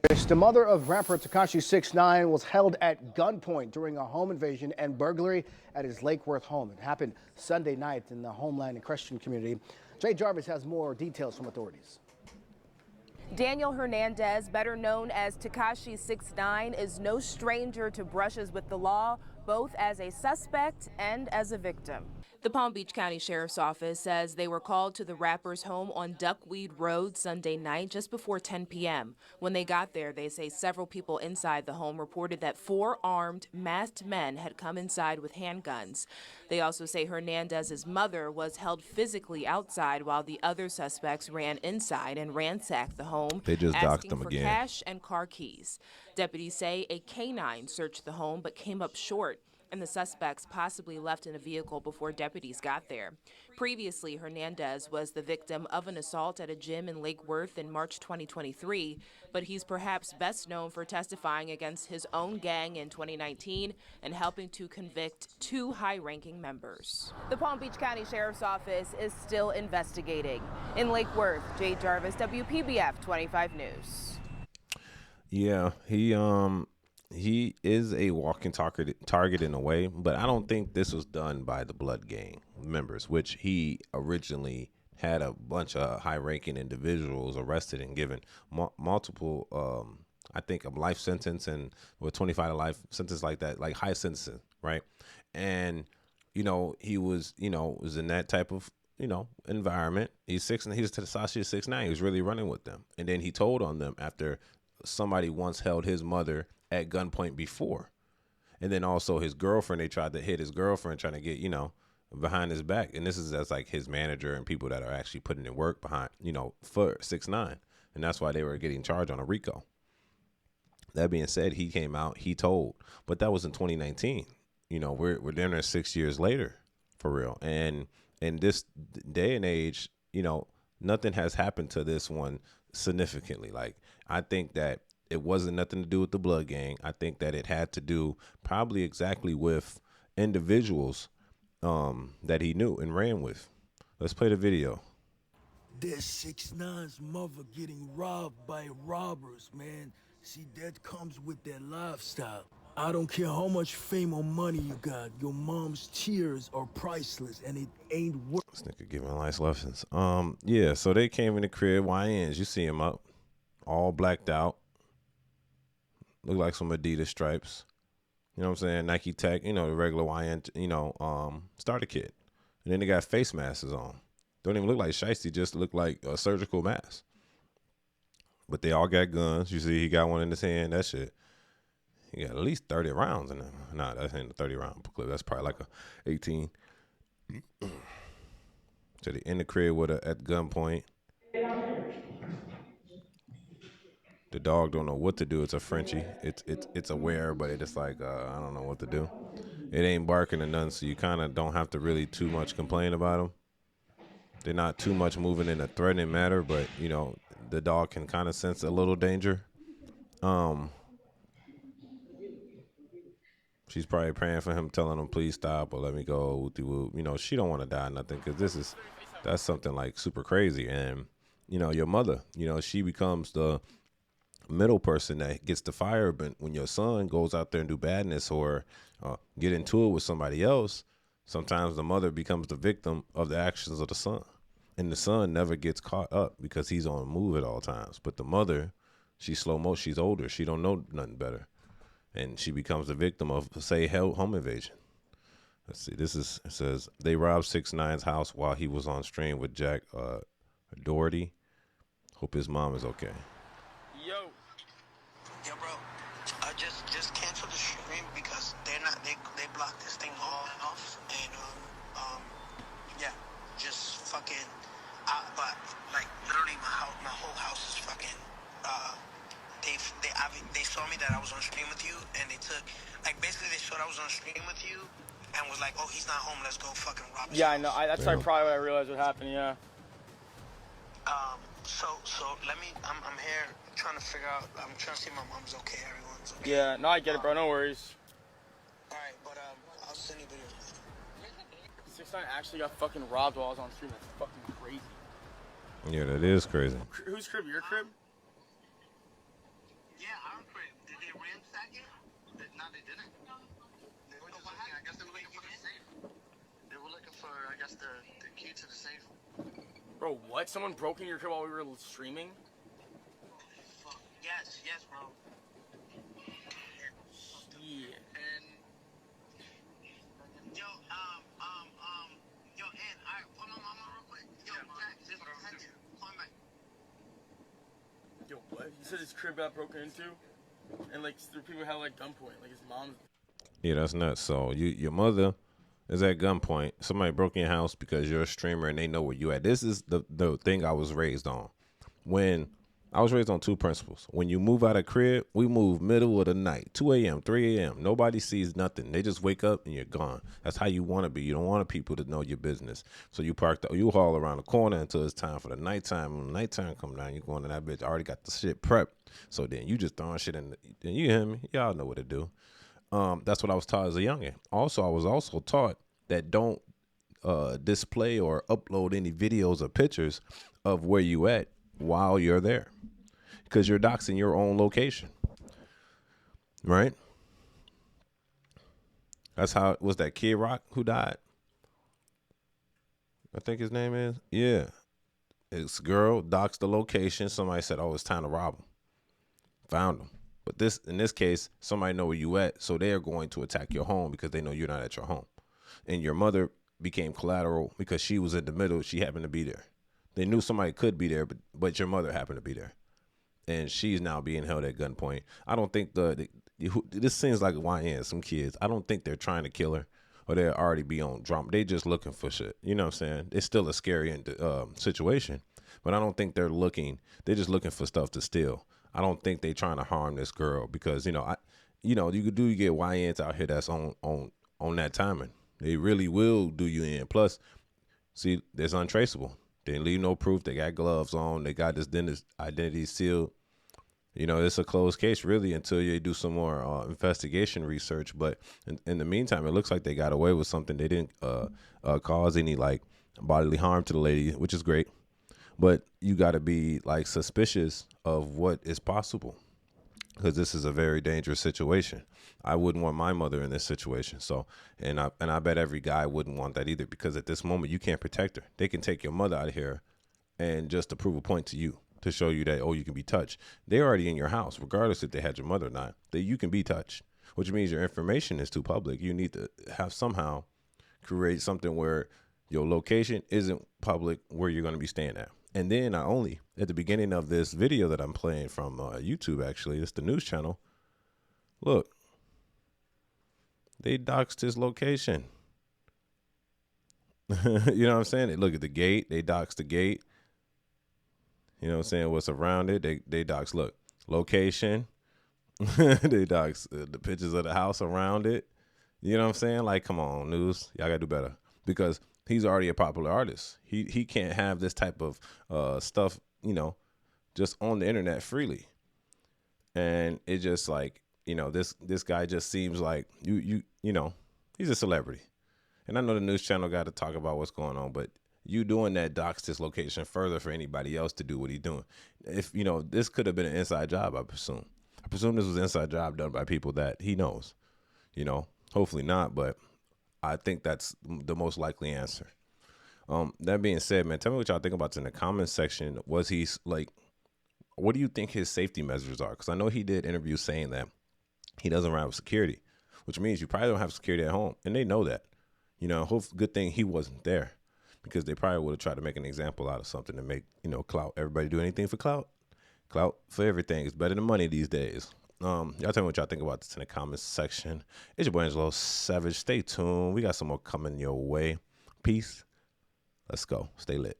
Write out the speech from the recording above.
The mother of rapper Tekashi 6ix9ine was held at gunpoint during a home invasion and burglary at his Lake Worth home. It happened Sunday night in the Homeland and Christian community. Jay Jarvis has more details from authorities. Daniel Hernandez, better known as Tekashi 6ix9ine, is no stranger to brushes with the law, both as a suspect and as a victim. The Palm Beach County Sheriff's Office says they were called to the rapper's home on Duckweed Road Sunday night just before 10 p.m. When they got there, they say several people inside the home reported that 4 armed, masked men had come inside with handguns. They also say Hernandez's mother was held physically outside while the other suspects ran inside and ransacked the home, They just doxed asking them for again. cash and car keys. Deputies say a canine searched the home but came up short, and the suspects possibly left in a vehicle before deputies got there. Previously, Hernandez was the victim of an assault at a gym in Lake Worth in March 2023, but he's perhaps best known for testifying against his own gang in 2019 and helping to convict 2 high-ranking members. The Palm Beach County Sheriff's Office is still investigating. In Lake Worth, Jay Jarvis, WPBF 25 News. Yeah, he is a walking target in a way, but I don't think this was done by the Blood Gang members, which he originally had a bunch of high-ranking individuals arrested and given multiple, I think, a life sentence and with 25 to life sentence like that, like high sentencing, right? And he was, was in that type of environment. He's Tekashi 6ix9ine. He was really running with them, and then he told on them after somebody once held his mother at gunpoint before. And then also his girlfriend, they tried to hit his girlfriend trying to get, behind his back. And this is as like his manager and people that are actually putting in work behind, for 6ix9ine. And that's why they were getting charged on a RICO. That being said, he came out, he told, but that was in 2019. We're down there 6 years later, for real. And in this day and age, nothing has happened to this one significantly. Like, I think that it wasn't nothing to do with the Blood Gang. I think that it had to do probably exactly with individuals that he knew and ran with. Let's play the video. There's 6ix9ine's mother getting robbed by robbers, man. See, that comes with their lifestyle. I don't care how much fame or money you got. Your mom's tears are priceless, and it ain't worth. This nigga giving life lessons. Yeah, so they came in the crib, YNs. You see him up, all blacked out. Look like some Adidas stripes. You know what I'm saying? Nike Tech, the regular YN, starter kit. And then they got face masks on. Don't even look like shiesty, just look like a surgical mask. But they all got guns. You see he got one in his hand. That shit. He got at least 30 rounds in there. Nah, that ain't a 30 round clip. That's probably like a 18. So they in the crib with at gunpoint. The dog don't know what to do. It's a Frenchie. It's aware, but it's like I don't know what to do. It ain't barking or nothing, so you kind of don't have to really too much complain about them. They're not too much moving in a threatening manner, but the dog can kind of sense a little danger. She's probably praying for him, telling him please stop or let me go. She don't want to die or nothing, because that's something like super crazy. And your mother, she becomes the middle person that gets the fire. But when your son goes out there and do badness or get into it with somebody else, sometimes the mother becomes the victim of the actions of the son, and the son never gets caught up because he's on the move at all times. But the mother, she's slow mo, she's older, she don't know nothing better, and she becomes the victim of, say, home invasion. Let's see, it says they robbed 6ix9ine's house while he was on stream with Jack Doherty. Hope his mom is okay. Yo, bro, just cancel the stream because they blocked this thing all off, and yeah, just fucking, but like literally my whole house is fucking. They saw me that I was on stream with you, and they took, like, basically they saw I was on stream with you, and was like, oh, he's not home, let's go fucking rob his Yeah, house. I know. That's like probably what I realized what happened. Yeah. So let me. I'm here trying to figure out. I'm trying to see if my mom's okay. Everyone's okay. Yeah. No, I get it, bro. No worries. All right, but I'll send you videos. 6ix9ine actually got fucking robbed while I was on stream. That's fucking crazy. Yeah, that is crazy. Whose crib? Your crib? Yeah, our crib. Did they ransack it? No, they didn't. They were just looking, I guess they were looking for the safe. They were looking for, I guess, the key to the safe. Bro, what? Someone broke in your crib while we were streaming? Yes, bro. Yeah. And yo, and I call my mama real quick. Yo, Jack, just text you. Call me back. Yo, what? He said his crib got broken into, and like the people had like gunpoint, like his mom's. Yeah, that's nuts. So your mother is at gunpoint. Somebody broke in your house because you're a streamer and they know where you at. This is the thing I was raised on. When I was raised on two principles. When you move out of crib, we move middle of the night, 2 a.m., 3 a.m. Nobody sees nothing. They just wake up and you're gone. That's how you want to be. You don't want people to know your business. So you park the U-Haul around the corner until it's time for the nighttime. When the nighttime come down, you're going to that bitch. Already got the shit prepped. So then you just throwing shit in. Then you hear me? Y'all know what to do. That's what I was taught as a youngin'. Also, I was also taught that don't display or upload any videos or pictures of where you at while you're there, because you're doxing your own location, right? That's how it was. That Kid Rock who died, I think his name is. Yeah, his girl doxed the location. Somebody said, "Oh, it's time to rob him." Found him. But in this case, somebody know where you at, so they are going to attack your home because they know you're not at your home. And your mother became collateral because she was in the middle. She happened to be there. They knew somebody could be there, but your mother happened to be there. And she's now being held at gunpoint. I don't think this seems like YN, some kids. I don't think they're trying to kill her or they'll already be on drama. They just looking for shit. You know what I'm saying? It's still a scary situation, but I don't think they're just looking for stuff to steal. I don't think they're trying to harm this girl because, you get YNs out here that's on that timing. They really will do you in. Plus, see, there's untraceable. They didn't leave no proof. They got gloves on. They got this dentist identity sealed. It's a closed case really until you do some more investigation research. But in the meantime, it looks like they got away with something. They didn't cause any like bodily harm to the lady, which is great. But you got to be like suspicious of what is possible because this is a very dangerous situation. I wouldn't want my mother in this situation. So, and I bet every guy wouldn't want that either because at this moment you can't protect her. They can take your mother out of here and just to prove a point to you, to show you that, oh, you can be touched. They're already in your house, regardless if they had your mother or not, that you can be touched, which means your information is too public. You need to have somehow create something where your location isn't public where you're going to be staying at. And then not only at the beginning of this video that I'm playing from YouTube, actually, it's the news channel. Look, they doxed his location. You know what I'm saying? They look at the gate. They doxed the gate. You know what I'm saying? What's around it? They dox, look, location. They dox the pictures of the house around it. You know what I'm saying? Like, come on, news. Y'all got to do better. Because he's already a popular artist. He can't have this type of stuff, just on the internet freely. And it just like, this guy just seems like, he's a celebrity. And I know the news channel got to talk about what's going on, but you doing that doxed his location further for anybody else to do what he's doing. If, this could have been an inside job, I presume. I presume this was an inside job done by people that he knows, hopefully not, but I think that's the most likely answer. That being said, man, tell me what y'all think about this in the comments section. Was he like, what do you think his safety measures are? Because I know he did interviews saying that he doesn't ride with security, which means you probably don't have security at home. And they know that, good thing he wasn't there because they probably would have tried to make an example out of something to make, clout. Everybody do anything for clout. Clout for everything is better than money these days. Y'all tell me what y'all think about this in the comments section. It's your boy AngeloSavage. Stay tuned. We got some more coming your way. Peace. Let's go. Stay lit.